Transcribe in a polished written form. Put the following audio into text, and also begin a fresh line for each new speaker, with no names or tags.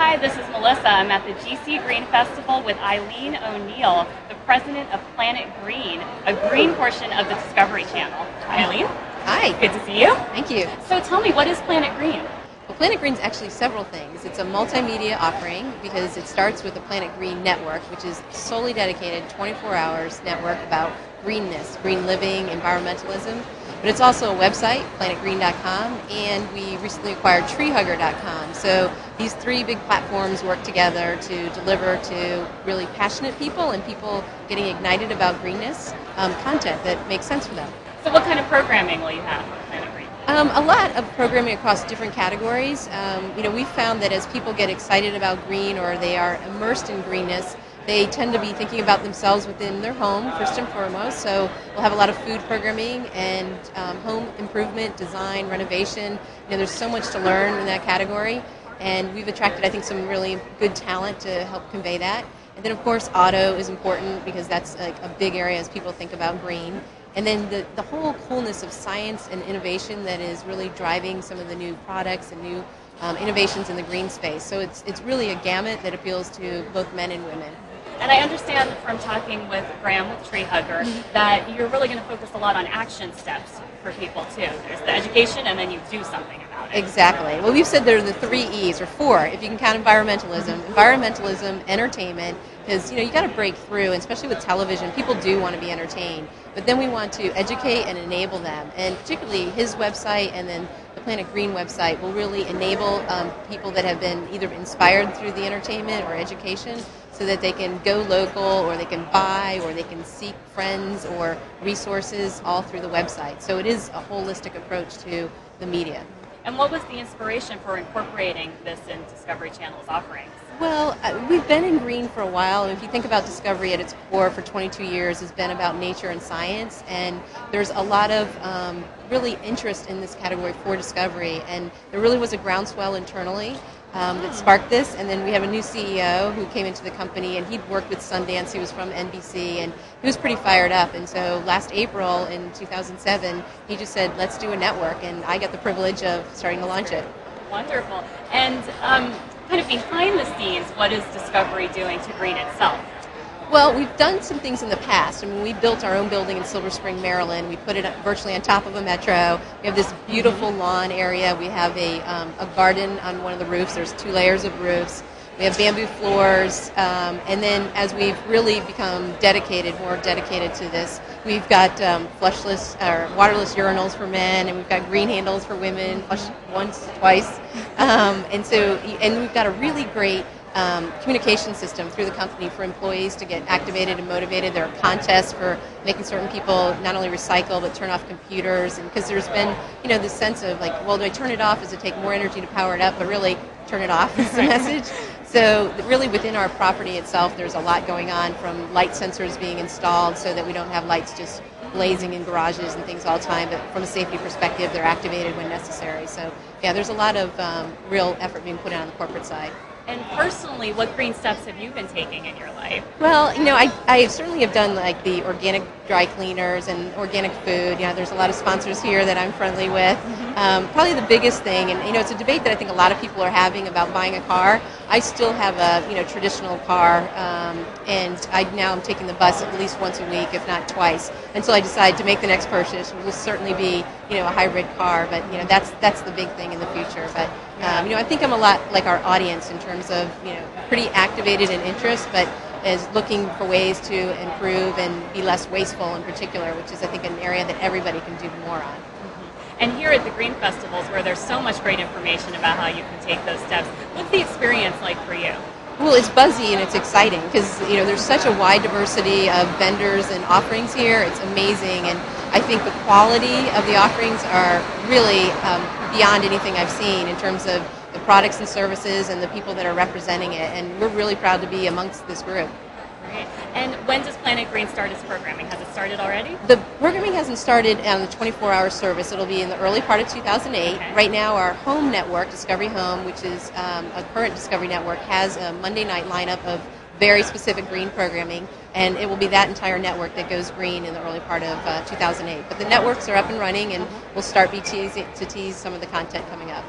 Hi, this is Melissa. I'm at the GC Green Festival with Eileen O'Neill, the president of Planet Green, a green portion of the Discovery Channel. Hi, Eileen.
Hi.
Good to see you.
Thank you.
So tell me, what is Planet Green?
Well, Planet Green is actually several things. It's a multimedia offering because it starts with the Planet Green Network, which is solely dedicated 24 hours network about greenness, green living, environmentalism. But it's also a website, planetgreen.com, and we recently acquired treehugger.com. So these three big platforms work together to deliver to really passionate people and people getting ignited about greenness content that makes sense for them.
So what kind of programming will you have on Planet Green?
A lot of programming across different categories. We found that as people get excited about green or they are immersed in greenness, they tend to be thinking about themselves within their home, first and foremost. So we'll have a lot of food programming and home improvement, design, renovation. There's so much to learn in that category. And we've attracted, I think, some really good talent to help convey that. And then, of course, auto is important because that's like a big area as people think about green. And then the whole coolness of science and innovation that is really driving some of the new products and new innovations in the green space. So it's really a gamut that appeals to both men and women.
And I understand from talking with Graham with Treehugger that you're really going to focus a lot on action steps for people too. There's the education and then you do something about it.
Exactly. Well, we've said there are the 3 E's, or 4, if you can count environmentalism, entertainment, because you got to break through, and especially with television, people do want to be entertained. But then we want to educate and enable them, and particularly his website and then the Planet Green website will really enable people that have been either inspired through the entertainment or education so that they can go local or they can buy or they can seek friends or resources all through the website. So it is a holistic approach to the media.
And what was the inspiration for incorporating this in Discovery Channel's offerings?
Well, we've been in green for a while, and if you think about Discovery at its core for 22 years, has been about nature and science, and there's a lot of really interest in this category for Discovery, and there really was a groundswell internally that sparked this, and then we have a new CEO who came into the company, and he'd worked with Sundance, he was from NBC, and he was pretty fired up, and so last April in 2007, he just said, let's do a network, and I got the privilege of starting to launch it.
Wonderful. And kind of behind the scenes, what is Discovery doing to green itself?
Well, we've done some things in the past. I mean, we built our own building in Silver Spring, Maryland. We put it virtually on top of a metro. We have this beautiful lawn area. We have a garden on one of the roofs. There's 2 layers of roofs. We have bamboo floors. And then as we've really become more dedicated to this, we've got flushless or waterless urinals for men, and we've got green handles for women, flush once, twice. And we've got a really great communication system through the company for employees to get activated and motivated. There are contests for making certain people not only recycle but turn off computers, and because there's been this sense of like, well, do I turn it off? Does it take more energy to power it up? But really, turn it off is the message. So really within our property itself, there's a lot going on, from light sensors being installed so that we don't have lights just blazing in garages and things all the time, but from a safety perspective, they're activated when necessary. So yeah, there's a lot of real effort being put in on the corporate side.
And personally, what green steps have you been taking in your life?
Well, I certainly have done like the organic dry cleaners and organic food. There's a lot of sponsors here that I'm friendly with. Probably the biggest thing, and it's a debate that I think a lot of people are having about buying a car. I still have a traditional car, and now I'm taking the bus at least once a week, if not twice, until I decide to make the next purchase, which will certainly be a hybrid car. But that's the big thing in the future. But I think I'm a lot like our audience in terms of pretty activated in interest, but is looking for ways to improve and be less wasteful in particular, which is I think an area that everybody can do more on.
And here at the Green Festivals, where there's so much great information about how you can take those steps, what's the experience like for you?
Well, it's buzzy and it's exciting because there's such a wide diversity of vendors and offerings here. It's amazing, and I think the quality of the offerings are really beyond anything I've seen in terms of the products and services and the people that are representing it, and we're really proud to be amongst this group.
Great. And when does Planet Green start its programming? Has it started already?
The programming hasn't started on the 24-hour service. It'll be in the early part of 2008.
Okay.
Right now, our home network, Discovery Home, which is a current Discovery network, has a Monday night lineup of very specific green programming, and it will be that entire network that goes green in the early part of 2008. But the networks are up and running, and we'll start to tease some of the content coming up.